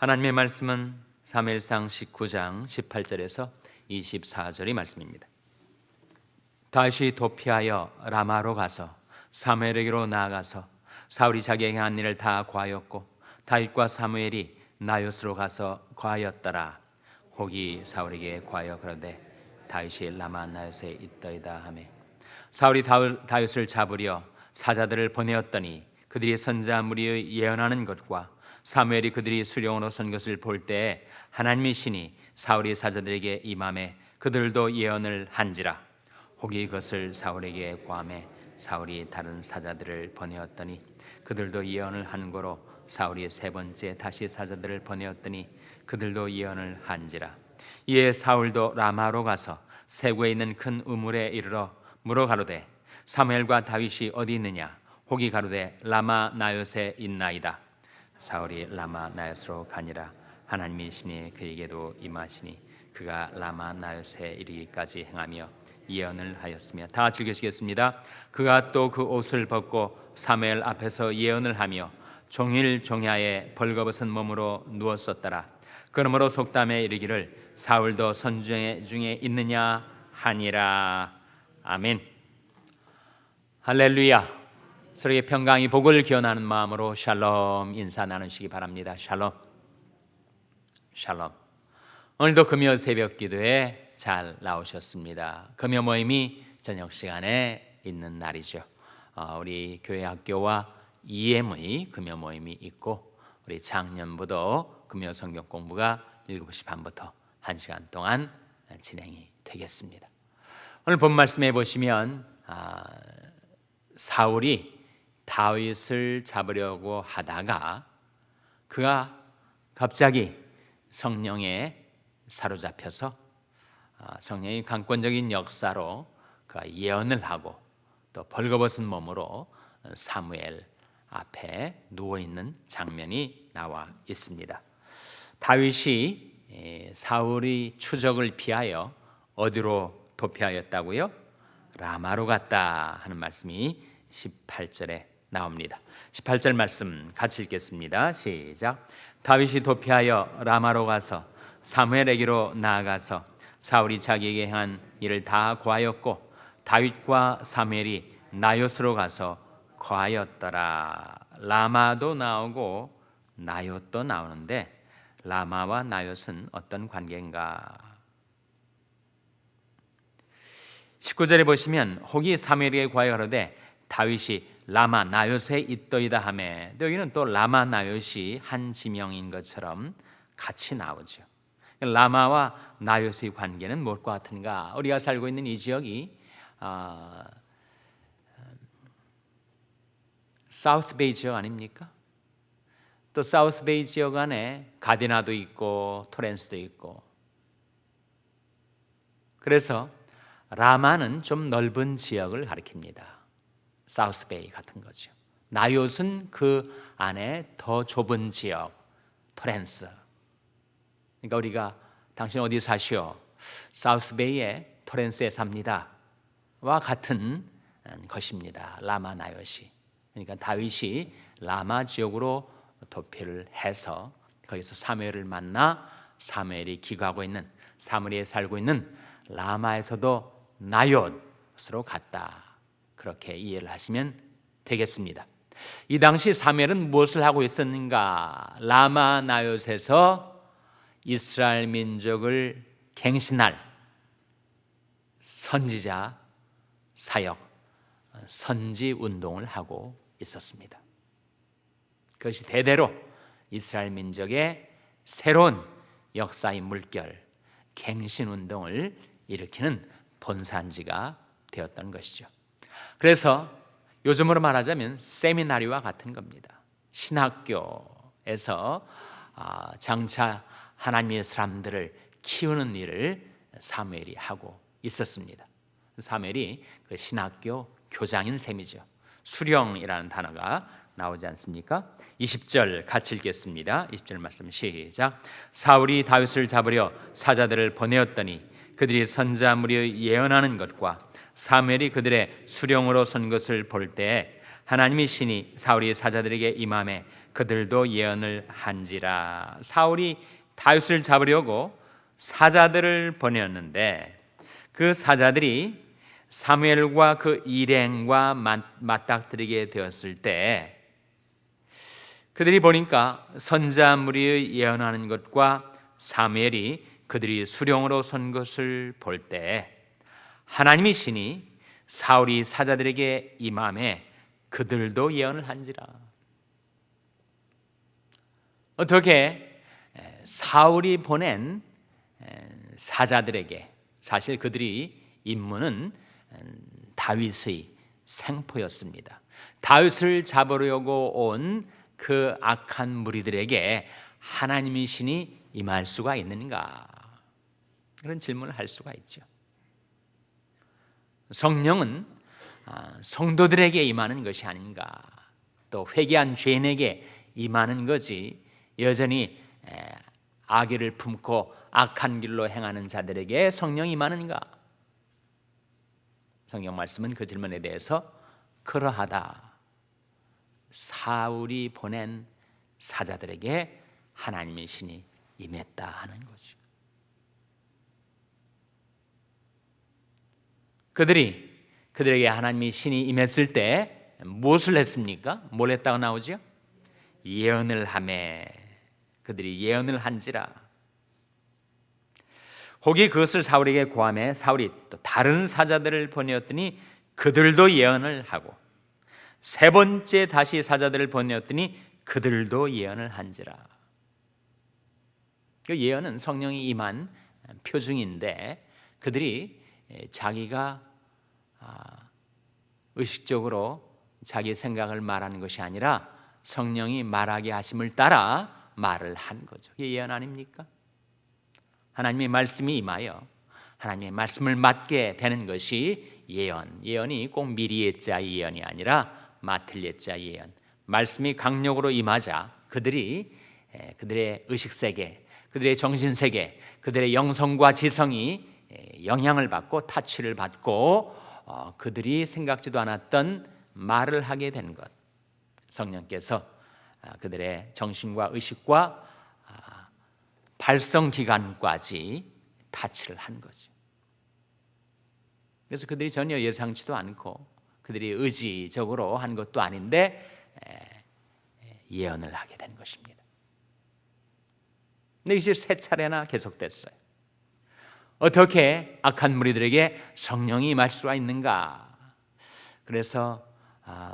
하나님의 말씀은 사무엘상 19장 18절에서 24절의 말씀입니다. 다윗이 도피하여 라마로 가서 사무엘에게로 나아가서 사울이 자기에게 한 일을 다 고하였고 다윗과 사무엘이 나요스로 가서 고하였더라. 혹이 사울에게 고하여 그러되 다윗이 라마 나요스에 있더이다 하며 사울이 다윗을 잡으려 사자들을 보내었더니 그들이 선지자 무리의 예언하는 것과 사무엘이 그들이 수령으로 선 것을 볼 때에 하나님의 신이 사울이 사자들에게 임함에 그들도 예언을 한지라. 혹이 그것을 사울에게 고하매 사울이 다른 사자들을 보내었더니 그들도 예언을 한 거로 사울이 세 번째 다시 사자들을 보내었더니 그들도 예언을 한지라. 이에 사울도 라마로 가서 세구에 있는 큰 우물에 이르러 물어 가로되 사무엘과 다윗이 어디 있느냐. 혹이 가로되 라마 나요스에 있나이다. 사울이 라마 나요스로 가니라. 하나님의 신이 그에게도 임하시니 그가 라마 나요스에 이르기까지 행하며 예언을 하였으며. 다 같이 읽으시겠습니다. 그가 또 그 옷을 벗고 사무엘 앞에서 예언을 하며 종일 종야에 벌거벗은 몸으로 누웠었더라. 그러므로 속담에 이르기를 사울도 선지자 중에 있느냐 하니라. 아멘. 할렐루야. 서로의 평강이 복을 기원하는 마음으로 샬롬 인사 나누시기 바랍니다. 샬롬. 샬롬. 오늘도 금요 새벽 기도에 잘 나오셨습니다. 금요 모임이 저녁 시간에 있는 날이죠. 우리 교회 학교와 EM의 금요 모임이 있고 우리 작년부도 금요 성경 공부가 7시 반부터 1시간 동안 진행이 되겠습니다. 오늘 본 말씀에 보시면 사울이 다윗을 잡으려고 하다가 그가 갑자기 성령에 사로잡혀서 성령의 강권적인 역사로 그가 예언을 하고 또 벌거벗은 몸으로 사무엘 앞에 누워있는 장면이 나와 있습니다. 다윗이 사울의 추적을 피하여 어디로 도피하였다고요? 라마로 갔다 하는 말씀이 18절에 나옵니다. 18절 말씀 같이 읽겠습니다. 시작. 다윗이 도피하여 라마로 가서 사무엘에게로 나아가서 사울이 자기에게 한 일을 다 고하였고 다윗과 사무엘이 나요스로 가서 고하였더라. 라마도 나오고 나요도 나오는데 라마와 나요스는 어떤 관계인가? 19절에 보시면 혹이 사무엘에게 고하여 가로되 다윗이 라마 나요스에 있더이다 하매, 여기는 또 라마 나요시 한 지명인 것처럼 같이 나오죠. 라마와 나요스의 관계는 무엇과 같은가? 우리가 살고 있는 이 지역이 사우스베이 지역 아닙니까? 또 사우스베이 지역 안에 가디나도 있고 토렌스도 있고, 그래서 라마는 좀 넓은 지역을 가리킵니다. 사우스베이 같은 거죠. 나요스는 그 안에 더 좁은 지역, 토렌스. 그러니까 우리가 당신 어디 사시오? 사우스베이에 토렌스에 삽니다. 와 같은 것입니다. 라마 나요시. 그러니까 다윗이 라마 지역으로 도피를 해서 거기서 사무엘을 만나 사무엘이 기거하고 있는 사무엘에 살고 있는 라마에서도 나요스로 갔다. 그렇게 이해를 하시면 되겠습니다. 이 당시 사무엘은 무엇을 하고 있었는가? 라마 나요스에서 이스라엘 민족을 갱신할 선지자 사역, 선지 운동을 하고 있었습니다. 그것이 대대로 이스라엘 민족의 새로운 역사의 물결, 갱신 운동을 일으키는 본산지가 되었던 것이죠. 그래서 요즘으로 말하자면 세미나리와 같은 겁니다. 신학교에서 장차 하나님의 사람들을 키우는 일을 사무엘이 하고 있었습니다. 사무엘이 그 신학교 교장인 셈이죠. 수령이라는 단어가 나오지 않습니까? 20절 같이 읽겠습니다. 20절 말씀 시작. 사울이 다윗을 잡으려 사자들을 보내었더니 그들이 선지자 무리의 예언하는 것과 사무엘이 그들의 수령으로 선 것을 볼 때에 하나님의 신이 사울이 사자들에게 임함에 그들도 예언을 한지라. 사울이 다윗을 잡으려고 사자들을 보냈는데 그 사자들이 사무엘과 그 일행과 맞닥뜨리게 되었을 때 그들이 보니까 선자 무리의 예언하는 것과 사무엘이 그들이 수령으로 선 것을 볼 때 하나님의 신이 사울이 사자들에게 임함에 그들도 예언을 한지라. 어떻게 사울이 보낸 사자들에게, 사실 그들이 임무는 다윗의 생포였습니다. 다윗을 잡으려고 온 그 악한 무리들에게 하나님의 신이 임할 수가 있는가? 그런 질문을 할 수가 있죠. 성령은 성도들에게 임하는 것이 아닌가? 또 회개한 죄인에게 임하는 거지 여전히 악의를 품고 악한 길로 행하는 자들에게 성령이 임하는가? 성경 말씀은 그 질문에 대해서 그러하다. 사울이 보낸 사자들에게 하나님의 신이 임했다 하는 거죠. 그들에게 하나님의 신이 임했을 때 무엇을 했습니까? 뭘 했다고 나오죠? 예언을 하매 그들이 예언을 한지라. 혹이 그것을 사울에게 고하매 사울이 또 다른 사자들을 보내었더니 그들도 예언을 하고 세 번째 다시 사자들을 보내었더니 그들도 예언을 한지라. 그 예언은 성령이 임한 표징인데 그들이 자기가 의식적으로 자기 생각을 말하는 것이 아니라 성령이 말하게 하심을 따라 말을 한 거죠. 이게 예언 아닙니까? 하나님의 말씀이 임하여 하나님의 말씀을 맡게 되는 것이 예언. 예언이 꼭 미리의 자 예언이 아니라 마틀의 자 예언. 말씀이 강력으로 임하자 그들의 의식세계, 그들의 정신세계, 그들의 영성과 지성이 영향을 받고 타치를 받고 그들이 생각지도 않았던 말을 하게 된 것. 성령께서 그들의 정신과 의식과 발성기관까지 타치를 한 거죠. 그래서 그들이 전혀 예상치도 않고 그들이 의지적으로 한 것도 아닌데 예언을 하게 된 것입니다. 근데 이제 세 차례나 계속됐어요. 어떻게 악한 무리들에게 성령이 임할 수가 있는가? 그래서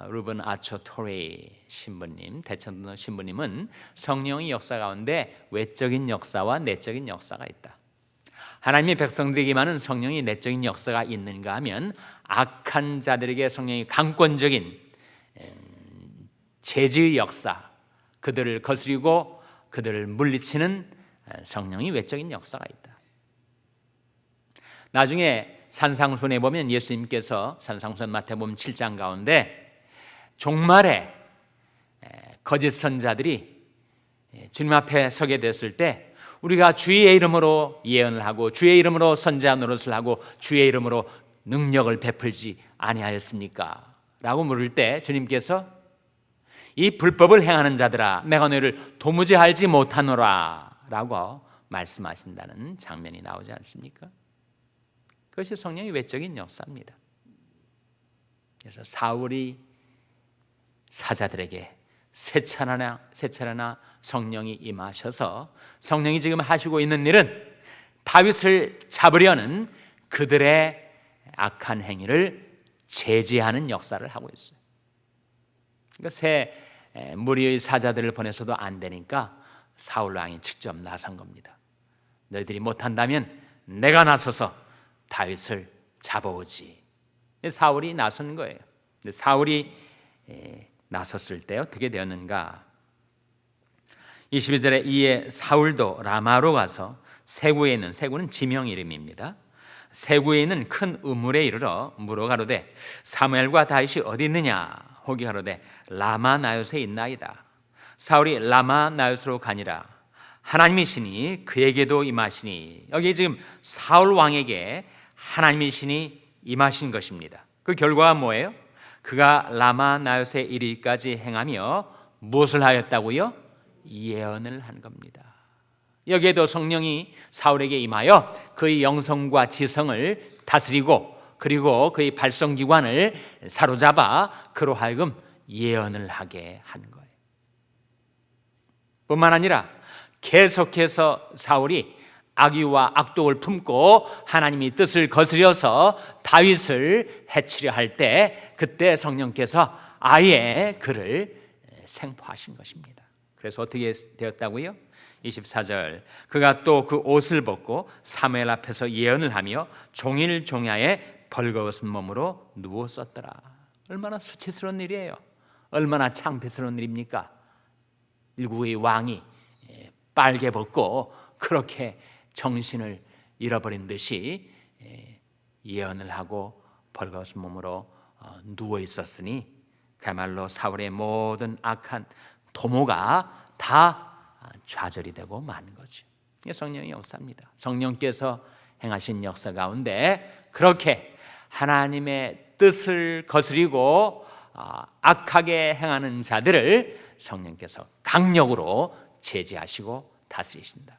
루벤 아초토리 신부님, 대천도 신부님은 성령의 역사 가운데 외적인 역사와 내적인 역사가 있다. 하나님의 백성들에게 임하는 성령의 내적인 역사가 있는가 하면 악한 자들에게 성령이 강권적인 제지의 역사, 그들을 거스리고 그들을 물리치는 성령의 외적인 역사가 있다. 나중에 산상순에 보면 예수님께서 산상순 마태복음 7장 가운데 종말에 거짓 선자들이 주님 앞에 서게 됐을 때 우리가 주의 이름으로 예언을 하고 주의 이름으로 선지자 노릇을 하고 주의 이름으로 능력을 베풀지 아니하였습니까? 라고 물을 때 주님께서 이 불법을 행하는 자들아 내가 너희를 도무지 알지 못하노라 라고 말씀하신다는 장면이 나오지 않습니까? 그것이 성령의 외적인 역사입니다. 그래서 사울이 사자들에게 세 차례나 성령이 임하셔서 성령이 지금 하시고 있는 일은 다윗을 잡으려는 그들의 악한 행위를 제지하는 역사를 하고 있어요. 그러니까 새 무리의 사자들을 보내서도 안 되니까 사울 왕이 직접 나선 겁니다. 너희들이 못한다면 내가 나서서 다윗을 잡아오지. 사울이 나선 거예요. 사울이 나섰을 때 어떻게 되었는가? 22절에 이에 사울도 라마로 가서 세구에 있는, 세구는 지명 이름입니다. 세구에 있는 큰 우물에 이르러 물어 가로되 사무엘과 다윗이 어디 있느냐? 혹이 가로되 라마 나요스에 있나이다. 사울이 라마 나요스로 가니라. 하나님의 신이 그에게도 임하시니, 여기 지금 사울 왕에게 하나님의 신이 임하신 것입니다. 그 결과가 뭐예요? 그가 라마 나요스에 이르기까지 행하며 무엇을 하였다고요? 예언을 한 겁니다. 여기에도 성령이 사울에게 임하여 그의 영성과 지성을 다스리고 그리고 그의 발성기관을 사로잡아 그로 하여금 예언을 하게 한 거예요. 뿐만 아니라 계속해서 사울이 악의와 악독을 품고 하나님의 뜻을 거스려서 다윗을 해치려 할 때 그때 성령께서 아예 그를 생포하신 것입니다. 그래서 어떻게 되었다고요? 24절, 그가 또 그 옷을 벗고 사무엘 앞에서 예언을 하며 종일 종야에 벌거벗은 몸으로 누웠었더라. 얼마나 수치스러운 일이에요. 얼마나 창피스러운 일입니까? 일국의 왕이 빨개 벗고 그렇게 정신을 잃어버린 듯이 예언을 하고 벌거벗은 몸으로 누워 있었으니 그야말로 사울의 모든 악한 도모가 다 좌절이 되고 마는 거죠. 이게 성령의 역사입니다. 성령께서 행하신 역사 가운데 그렇게 하나님의 뜻을 거스리고 악하게 행하는 자들을 성령께서 강력으로 제지하시고 다스리신다.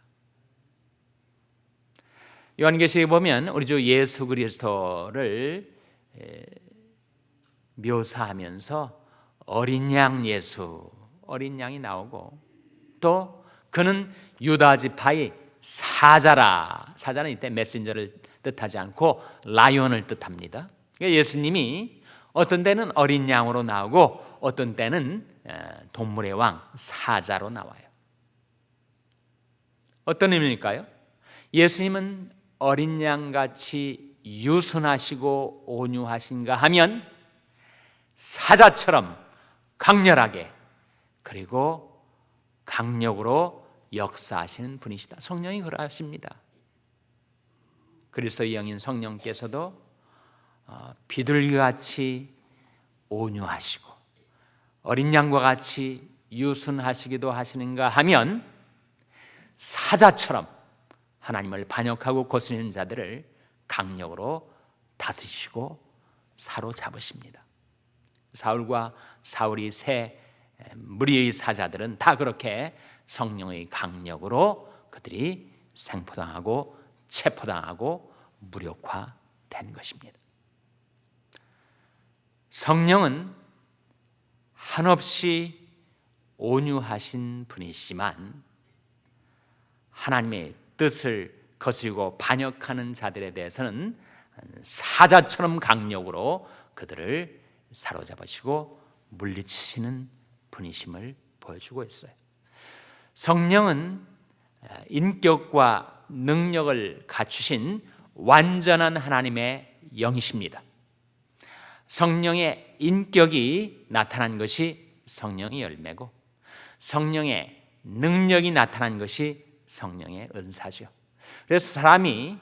요한계시록에 보면 우리 주 예수 그리스도를 묘사하면서 어린 양 예수, 어린 양이 나오고 또 그는 유다 지파의 사자라. 사자는 이때 메신저를 뜻하지 않고 라이온을 뜻합니다. 그러니까 예수님이 어떤 때는 어린 양으로 나오고 어떤 때는 동물의 왕 사자로 나와요. 어떤 의미일까요? 예수님은 어린 양같이 유순하시고 온유하신가 하면 사자처럼 강렬하게 그리고 강력으로 역사하시는 분이시다. 성령이 그러하십니다. 그리스도의 영인 성령께서도 비둘기같이 온유하시고 어린 양과 같이 유순하시기도 하시는가 하면 사자처럼 하나님을 반역하고 거스리는 자들을 강력으로 다스리시고 사로잡으십니다. 사울과 사울이 세 무리의 사자들은 다 그렇게 성령의 강력으로 그들이 생포당하고 체포당하고 무력화된 것입니다. 성령은 한없이 온유하신 분이시만 하나님의 뜻을 거스리고 반역하는 자들에 대해서는 사자처럼 강력으로 그들을 사로잡으시고 물리치시는 분이심을 보여주고 있어요. 성령은 인격과 능력을 갖추신 완전한 하나님의 영이십니다. 성령의 인격이 나타난 것이 성령의 열매고 성령의 능력이 나타난 것이 성령의 은사죠. 그래서 사람이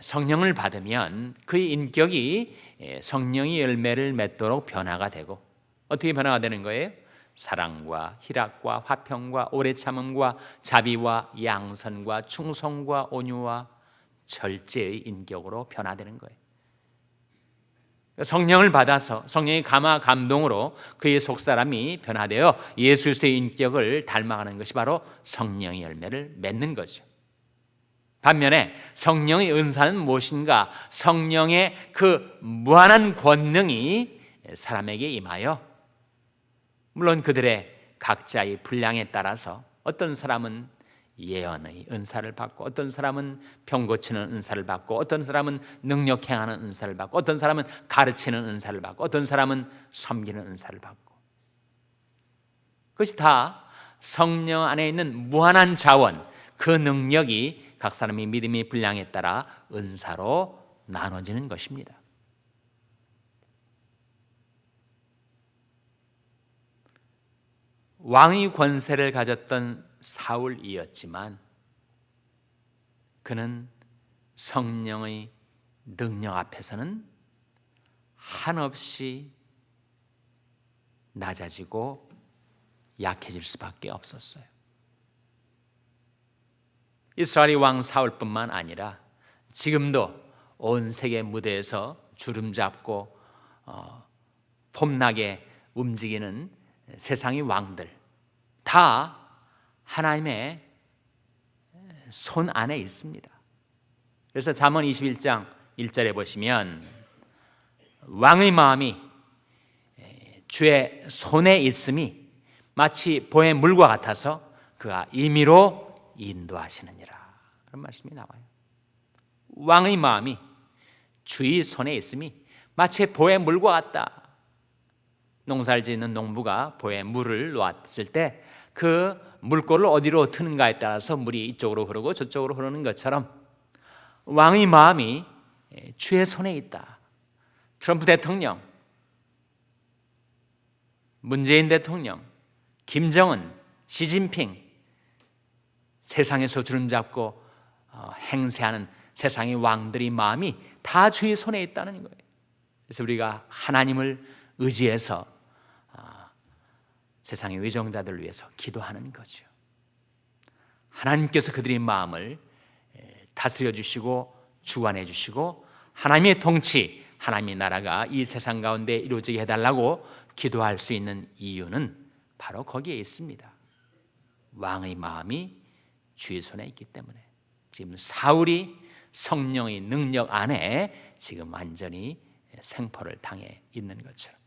성령을 받으면 그의 인격이 성령의 열매를 맺도록 변화가 되고 어떻게 변화가 되는 거예요? 사랑과 희락과 화평과 오래 참음과 자비와 양선과 충성과 온유와 절제의 인격으로 변화되는 거예요. 성령을 받아서 성령의 감화 감동으로 그의 속사람이 변화되어 예수 그리스도의 인격을 닮아가는 것이 바로 성령의 열매를 맺는 거죠. 반면에 성령의 은사는 무엇인가? 성령의 그 무한한 권능이 사람에게 임하여 물론 그들의 각자의 분량에 따라서 어떤 사람은 예언의 은사를 받고 어떤 사람은 병 고치는 은사를 받고 어떤 사람은 능력 행하는 은사를 받고 어떤 사람은 가르치는 은사를 받고 어떤 사람은 섬기는 은사를 받고 그것이 다 성령 안에 있는 무한한 자원 그 능력이 각 사람의 믿음의 분량에 따라 은사로 나눠지는 것입니다. 왕의 권세를 가졌던 사울이었지만 그는 성령의 능력 앞에서는 한없이 낮아지고 약해질 수밖에 없었어요. 이스라엘의 왕 사울뿐만 아니라 지금도 온 세계 무대에서 주름 잡고 폼나게 움직이는 세상의 왕들 다 하나님의 손 안에 있습니다. 그래서 잠언 21장 1절에 보시면 왕의 마음이 주의 손에 있음이 마치 보의 물과 같아서 그가 임의로 인도하시느니라, 그런 말씀이 나와요. 왕의 마음이 주의 손에 있음이 마치 보의 물과 같다. 농사를 짓는 농부가 보에 물을 놓았을 때 그 물꼬를 어디로 트는가에 따라서 물이 이쪽으로 흐르고 저쪽으로 흐르는 것처럼 왕의 마음이 주의 손에 있다. 트럼프 대통령, 문재인 대통령, 김정은, 시진핑, 세상에서 주름 잡고 행세하는 세상의 왕들의 마음이 다 주의 손에 있다는 거예요. 그래서 우리가 하나님을 의지해서 세상의 외정자들을 위해서 기도하는 거죠. 하나님께서 그들의 마음을 다스려 주시고 주관해 주시고 하나님의 통치, 하나님의 나라가 이 세상 가운데 이루어지게 해달라고 기도할 수 있는 이유는 바로 거기에 있습니다. 왕의 마음이 주의 손에 있기 때문에 지금 사울이 성령의 능력 안에 지금 완전히 생포를 당해 있는 것처럼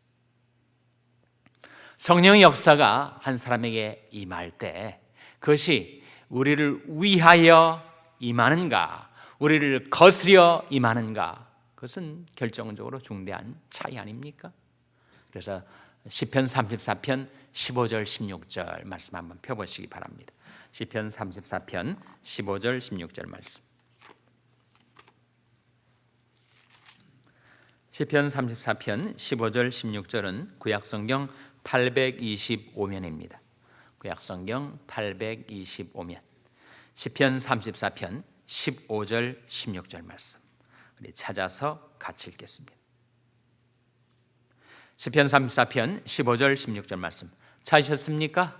성령의 역사가 한 사람에게 임할 때 그것이 우리를 위하여 임하는가, 우리를 거스려 임하는가, 그것은 결정적으로 중대한 차이 아닙니까? 그래서 시편 34편 15절 16절 말씀 한번 펴보시기 바랍니다. 시편 34편 15절 16절 말씀. 시편 34편 15절 16절은 구약성경 825면입니다. 구약성경 825면 시편 34편 15절 16절 말씀 우리 찾아서 같이 읽겠습니다. 시편 34편 15절 16절 말씀 찾으셨습니까?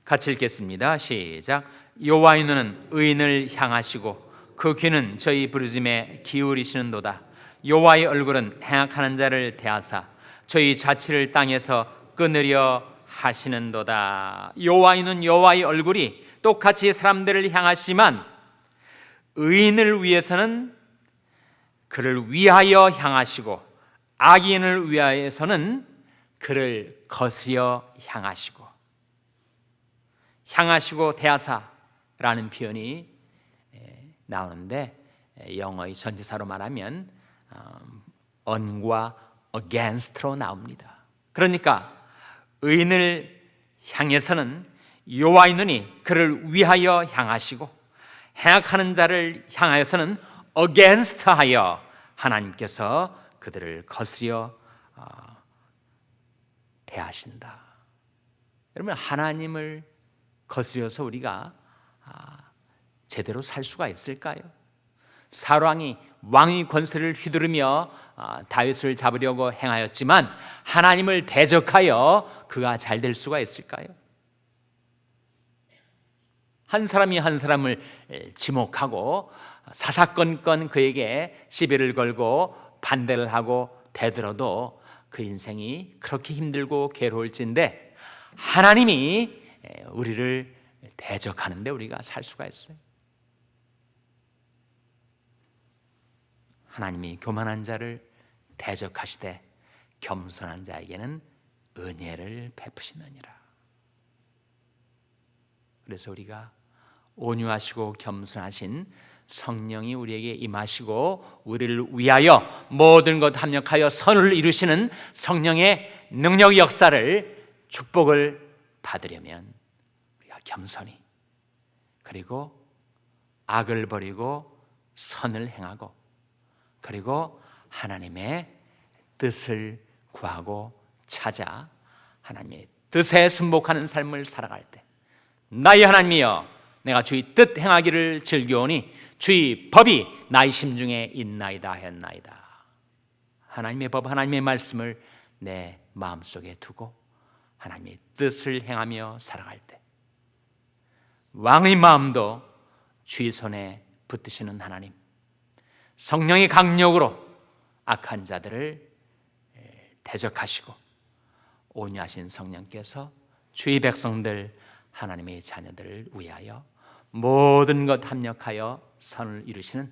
같이 읽겠습니다. 시작. 여호와의 눈은 의인을 향하시고 그 귀는 저희 부르짖음에 기울이시는도다. 여호와의 얼굴은 행악하는 자를 대하사 저희 자취를 땅에서 끊으려 하시는도다. 여호와의 눈, 여호와의 얼굴이 똑같이 사람들을 향하시지만 의인을 위해서는 그를 위하여 향하시고 악인을 위하여서는 그를 거스려 향하시고 대하사라는 표현이 나오는데 영어의 전치사로 말하면 on과 against로 나옵니다. 그러니까 의인을 향해서는 여호와의 눈이 그를 위하여 향하시고 행악하는 자를 향하여서는 against하여 하나님께서 그들을 거스려 대하신다. 여러분, 하나님을 거스려서 우리가 제대로 살 수가 있을까요? 사울왕이 왕의 권세를 휘두르며 다윗을 잡으려고 행하였지만 하나님을 대적하여 그가 잘 될 수가 있을까요? 한 사람이 한 사람을 지목하고 사사건건 그에게 시비를 걸고 반대를 하고 대들어도 그 인생이 그렇게 힘들고 괴로울진데 하나님이 우리를 대적하는데 우리가 살 수가 있어요. 하나님이 교만한 자를 대적하시되 겸손한 자에게는 은혜를 베푸시느니라. 그래서 우리가 온유하시고 겸손하신 성령이 우리에게 임하시고 우리를 위하여 모든 것 합력하여 선을 이루시는 성령의 능력 역사를 축복을 받으려면 우리가 겸손히 그리고 악을 버리고 선을 행하고 그리고 하나님의 뜻을 구하고 찾아 하나님의 뜻에 순복하는 삶을 살아갈 때 나의 하나님이여 내가 주의 뜻 행하기를 즐겨오니 주의 법이 나의 심중에 있나이다 하였나이다. 하나님의 법, 하나님의 말씀을 내 마음속에 두고 하나님의 뜻을 행하며 살아갈 때 왕의 마음도 주의 손에 붙드시는 하나님, 성령의 강력으로 악한 자들을 대적하시고 온유하신 성령께서 주의 백성들 하나님의 자녀들을 위하여 모든 것 합력하여 선을 이루시는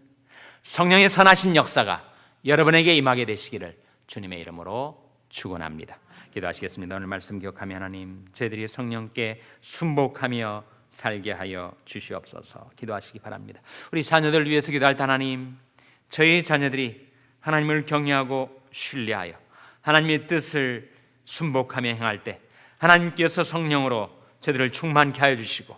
성령의 선하신 역사가 여러분에게 임하게 되시기를 주님의 이름으로 축원합니다. 기도하시겠습니다. 오늘 말씀 기억하며 하나님, 저희들이 성령께 순복하며 살게 하여 주시옵소서. 기도하시기 바랍니다. 우리 자녀들 위해서 기도할 때 하나님, 저희 자녀들이 하나님을 경외하고 신뢰하여 하나님의 뜻을 순복하며 행할 때 하나님께서 성령으로 저들을 충만케 하여 주시고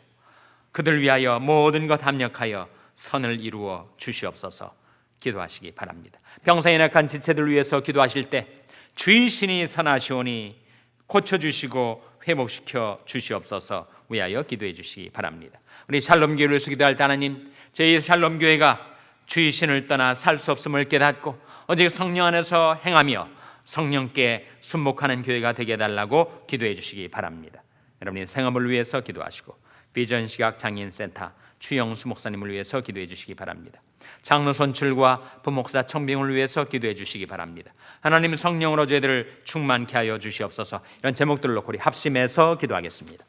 그들 위하여 모든 것 합력하여 선을 이루어 주시옵소서. 기도하시기 바랍니다. 병상에 낙한 지체들 위해서 기도하실 때 주의 신이 선하시오니 고쳐주시고 회복시켜 주시옵소서 위하여 기도해 주시기 바랍니다. 우리 샬롬교회를 위해서 기도할 때 하나님, 저희 샬롬교회가 주의 신을 떠나 살 수 없음을 깨닫고 오직 성령 안에서 행하며 성령께 순복하는 교회가 되게 해달라고 기도해 주시기 바랍니다. 여러분의 생업을 위해서 기도하시고 비전 시각 장애인 센터 추영수 목사님을 위해서 기도해 주시기 바랍니다. 장로 선출과 부목사 청빙을 위해서 기도해 주시기 바랍니다. 하나님 성령으로 저희들을 충만케 하여 주시옵소서. 이런 제목들을 놓고 우리 합심해서 기도하겠습니다.